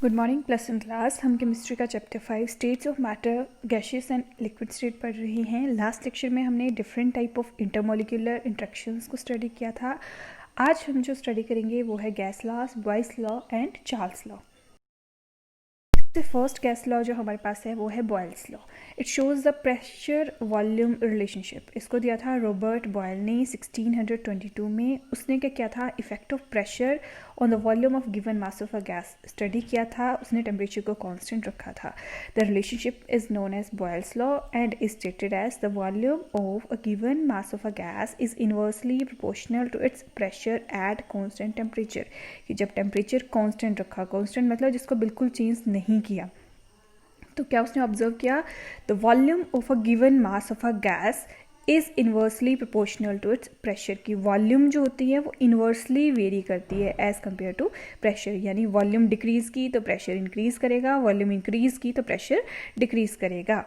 Good morning plus one class. हम chemistry का chapter 5 states of matter gases and liquid state पढ़ रही हैं। लास्ट लेक्चर में हमने different type of intermolecular interactions को स्टडी किया था। आज हम जो स्टडी करेंगे वो है gas laws, Boyle's law and Charles law. First gas law जो हमारे पास है वो है Boyle's law. It shows the pressure volume relationship. इसको दिया था रॉबर्ट बॉयल ने 1622 में। उसने क्या किया था, effect of pressure on the volume of given mass of a gas study किया था। उसने टेम्परेचर को कांस्टेंट रखा था। The relationship is known as Boyle's law and is stated as the volume of a given mass of a gas is inversely proportional to its pressure at constant temperature. कि जब temperature constant रखा, constant मतलब जिसको बिल्कुल change नहीं किया, तो क्या उसने ऑब्जर्व किया, the volume of a given mass of a gas is inversely proportional to its pressure. की वॉल्यूम जो होती है वो इन्वर्सली वेरी करती है एज कंपेयर टू प्रेशर। यानी वॉल्यूम डिक्रीज की तो प्रेशर इंक्रीज करेगा, वॉल्यूम इंक्रीज की तो प्रेशर डिक्रीज करेगा।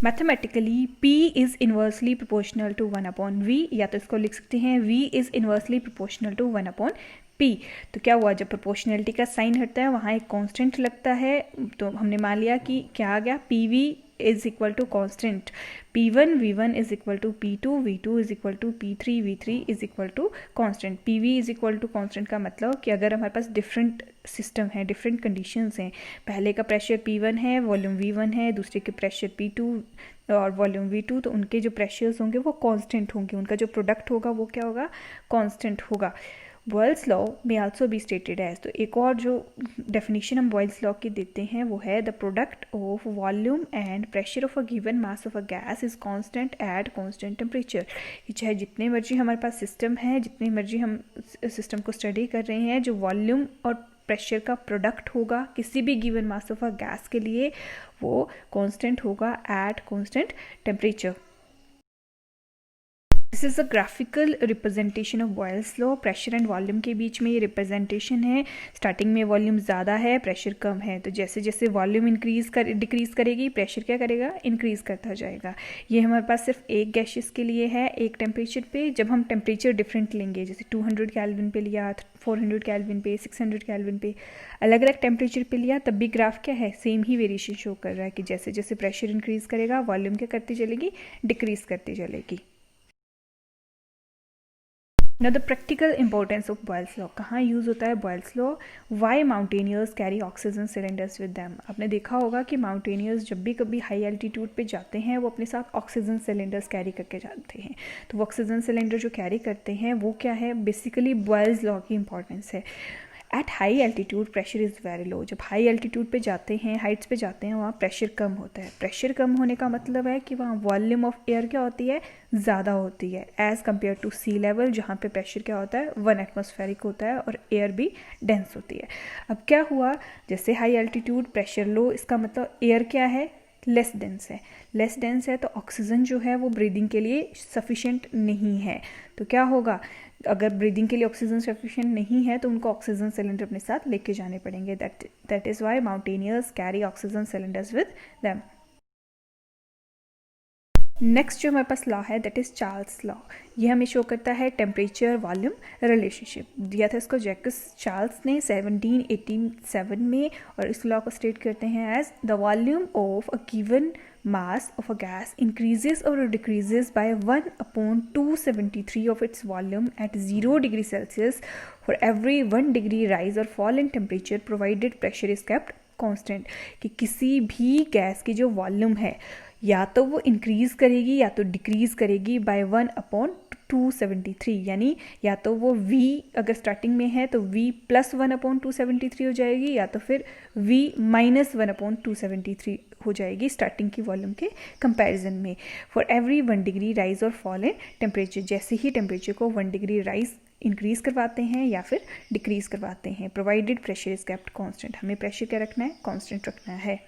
Mathematically P is inversely proportional to 1/V, या तो इसको लिख सकते हैं V is inversely proportional to 1/P। तो क्या हुआ, जब प्रोपोर्शनलिटी का साइन हटता है वहाँ एक कांस्टेंट लगता है। तो हमने मान लिया कि क्या आ गया, PV is equal to constant, P1 V1 is equal to P2 V2 is equal to P3 V3 is equal to constant. PV is equal to constant का मतलब कि अगर हमारे पास डिफरेंट सिस्टम है, डिफरेंट कंडीशंस हैं, पहले का प्रेशर P1 है, वॉल्यूम V1 है, दूसरे के प्रेशर P2 और वॉल्यूम V2, तो उनके जो प्रेशर्स होंगे वो कांस्टेंट होंगे, उनका जो प्रोडक्ट होगा वो क्या होगा, कांस्टेंट होगा। बॉयल्स लॉ में आल्सो बी स्टेटेड एज, तो एक और जो डेफिनेशन हम बॉयल्स लॉ की देते हैं वो है, the product of volume and pressure of a given mass of a gas is constant eight constant temperature. कि चाहे जितने मर्जी हमारे पास सिस्टम है, जितने मर्जी हम सिस्टम को स्टडी कर रहे हैं, जो वॉल्यूम और प्रेशर का प्रोडक्ट होगा किसी भी given mass of a gas के लिए वो कांस्टेंट होगा eight constant temperature. This is a graphical representation of Boyle's law. Pressure and volume के बीच में ये रिप्रेजेंटेशन है। स्टार्टिंग में वॉल्यूम ज़्यादा है, प्रेशर कम है, तो जैसे जैसे वॉल्यूम डिक्रीज करेगी, प्रेशर क्या करेगा, इंक्रीज करता जाएगा। ये हमारे पास सिर्फ एक गैसेस के लिए है, एक टेम्परेचर पे। जब हम टेम्परेचर डिफरेंट लेंगे, जैसे 200 केल्विन पे लिया, 400 केल्विन पे, 600 केल्विन पे, अलग अलग टेम्परेचर पे लिया, तब भी ग्राफ क्या है, सेम ही वेरिएशन शो कर रहा है कि जैसे जैसे प्रेशर इंक्रीज करेगा वॉल्यूम क्या करती चलेगी, डिक्रीज करती चलेगी। Now the practical importance of Boyle's law, कहाँ यूज़ होता है Boyle's law? Why mountaineers carry oxygen cylinders with them? आपने देखा होगा कि माउंटेनियर्स जब भी कभी हाई एल्टीट्यूड पे जाते हैं वो अपने साथ ऑक्सीजन सिलेंडर्स कैरी करके जाते हैं। तो वो ऑक्सीजन सिलेंडर जो कैरी करते हैं वो क्या है, बेसिकली Boyle's law की इंपॉर्टेंस है। At high altitude pressure is very low. जब हाई एल्टीट्यूड पे जाते हैं, हाइट्स पे जाते हैं, वहाँ प्रेशर कम होता है। प्रेशर कम होने का मतलब है कि वहाँ वॉल्यूम ऑफ एयर क्या होती है, ज़्यादा होती है as compare to sea level, जहाँ पे प्रेशर क्या होता है, 1 एटमॉस्फेरिक होता है और एयर भी डेंस होती है। अब क्या हुआ, जैसे हाई एल्टीट्यूड प्रेशर लो, इसका मतलब एयर क्या है, लेस डेंस है। लेस डेंस है तो ऑक्सीजन जो है वो ब्रीदिंग के लिए सफिशेंट नहीं है। तो क्या होगा, अगर ब्रीदिंग के लिए ऑक्सीजन सफिशिएंट नहीं है तो उनको ऑक्सीजन सिलेंडर अपने साथ लेके जाने पड़ेंगे। That is why mountaineers carry oxygen cylinders with them. Next जो हमारे पास लॉ है दैट इज़ चार्ल्स लॉ। ये हमें शो करता है टेम्परेचर वॉल्यूम रिलेशनशिप। दिया था इसको जैकस चार्ल्स ने 1787 में, और इस लॉ को स्टेट करते हैं as, the volume of a given mass of a gas increases or decreases by 1/273 of its volume at 0 degree Celsius for every 1 degree rise or fall in temperature provided pressure is kept constant। कि किसी भी gas की जो volume है या तो वो increase करेगी या तो डिक्रीज करेगी बाय 1/273, यानी या तो वो V अगर स्टार्टिंग में है तो V प्लस 1/273 हो जाएगी, या तो फिर V माइनस 1/273 हो जाएगी स्टार्टिंग की वॉल्यूम के कंपैरिजन में। फॉर एवरी 1 डिग्री राइज और फॉल इन टेम्परेचर, जैसे ही टेम्परेचर को 1 डिग्री राइज इंक्रीज करवाते हैं या फिर डिक्रीज करवाते हैं, provided pressure is kept constant. हमें प्रेशर क्या रखना है, कांस्टेंट रखना है।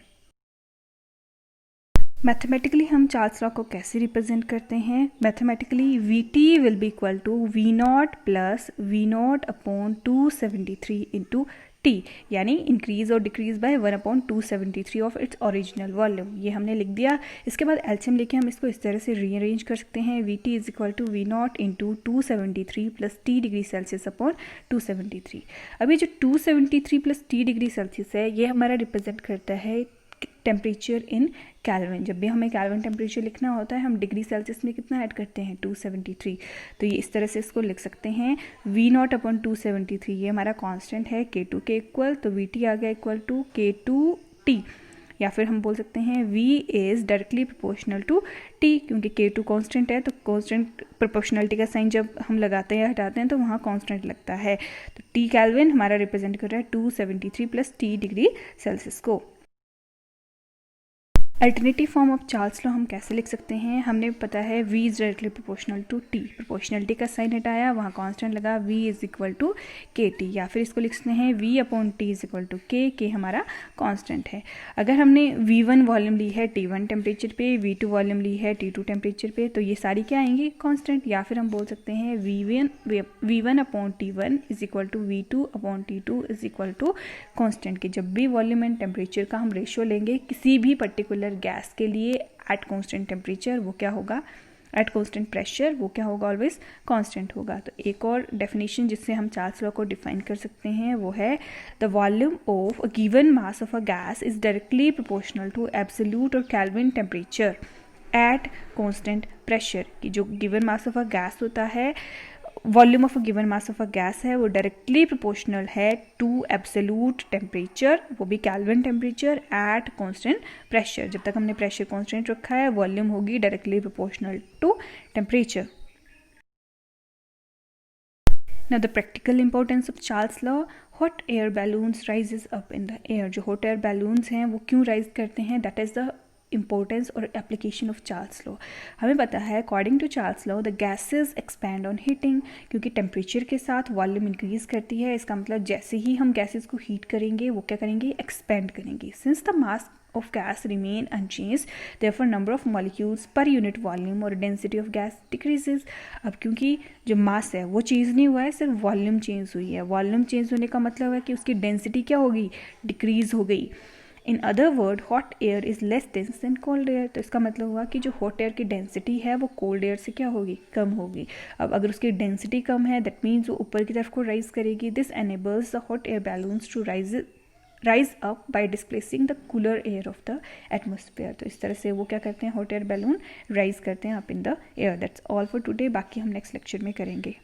मैथमेटिकली हम चार्ल्स लॉ को कैसे रिप्रेजेंट करते हैं? Mathematically V T will be equal to V nought plus V nought upon 273 into T, यानी इंक्रीज और decrease by 1/273 of its original volume. ये हमने लिख दिया। इसके बाद एलसीएम लेके हम इसको इस तरह से रीअरेंज कर सकते हैं। V T is equal to V nought into 273 plus T degree Celsius upon 273। अब ये जो 273 प्लस टी डिग्री सेल्सियस है, ये हमारा रिप्रेजेंट करता है टेम्परेचर इन कैल्विन। जब भी हमें कैल्विन टेम्परेचर लिखना होता है, हम डिग्री सेल्सियस में कितना ऐड करते हैं? 273। तो ये इस तरह से इसको लिख सकते हैं वी नॉट अपॉन 273, ये हमारा कांस्टेंट है K2 के इक्वल, तो वी टी आ गया इक्वल टू K2T। या फिर हम बोल सकते हैं V is directly proportional to T, क्योंकि K2 कांस्टेंट है, तो कांस्टेंट प्रोपोर्शनलिटी का साइन जब हम लगाते हैं या हटाते हैं तो वहाँ कांस्टेंट लगता है। तो T कैल्विन हमारा रिप्रेजेंट कर रहा है 273 प्लस T डिग्री सेल्सियस को। Alternative form of Charles law हम कैसे लिख सकते हैं? हमने पता है v is directly proportional to t, proportionality का साइन हटाया, वहाँ कांस्टेंट लगा v is equal to kt, या फिर इसको लिख सकते हैं v upon t is equal to k हमारा कांस्टेंट है। अगर हमने v1 वॉल्यूम ली है t1 टेम्परेचर पे, v2 वॉल्यूम ली है t2 टेम्परेचर पे, तो ये सारी क्या आएंगी? कांस्टेंट। या फिर हम बोल सकते हैं v1 upon t1 is equal to v2 upon t2 is equal to constant. कि जब भी वॉल्यूम एंड टेम्परेचर का हम रेशियो लेंगे किसी भी पर्टिकुलर गैस के लिए एट कांस्टेंट टेम्परेचर, वो क्या होगा? एट कांस्टेंट प्रेशर, वो क्या होगा? ऑलवेज कांस्टेंट होगा। तो एक और डेफिनेशन जिससे हम चार्ल्स लॉ को डिफाइन कर सकते हैं वो है the volume of a given mass of a gas is directly proportional to absolute और kelvin temperature at constant pressure. कि जो given mass of a gas होता है, volume of a given mass of a gas है, वो directly proportional है to absolute temperature, वो भी kelvin temperature at constant pressure. जब तक हमने प्रेशर कांस्टेंट रखा है, वॉल्यूम होगी directly proportional to temperature. Now the practical importance of Charles law, hot air balloons rises up in the air। जो hot air balloons हैं वो क्यों rise करते हैं? That is the इम्पोर्टेंस और एप्लीकेशन ऑफ चार्ल्स लॉ। हमें पता है according to Charles law the gases expand on heating, क्योंकि टेम्परेचर के साथ वॉल्यूम इंक्रीज करती है। इसका मतलब जैसे ही हम गैसेज को हीट करेंगे वो क्या करेंगे? एक्सपेंड करेंगे। Since the mass of gas remain unchanged, therefore number of molecules per unit volume और density of gas decreases। अब क्योंकि जो मास है वो चेंज नहीं हुआ है, सिर्फ वॉल्यूम चेंज हुई है। वॉल्यूम चेंज होने का मतलब है कि उसकी डेंसिटी क्या होगी? डिक्रीज हो गई। In other word hot air is less dense then cold air. तो इसका मतलब हुआ कि जो हॉट एयर की डेंसिटी है वो कोल्ड एयर से क्या होगी? कम होगी। अब अगर उसकी डेंसिटी कम है, दैट मीन्स वो ऊपर की तरफ को राइज करेगी। This enables the hot air balloons to rise up by displacing the cooler air of the atmosphere. तो इस तरह से वो क्या करते हैं? हॉट एयर बैलून राइज करते हैं up in the air. That's all for today. बाकी हम नेक्स्ट लेक्चर में करेंगे।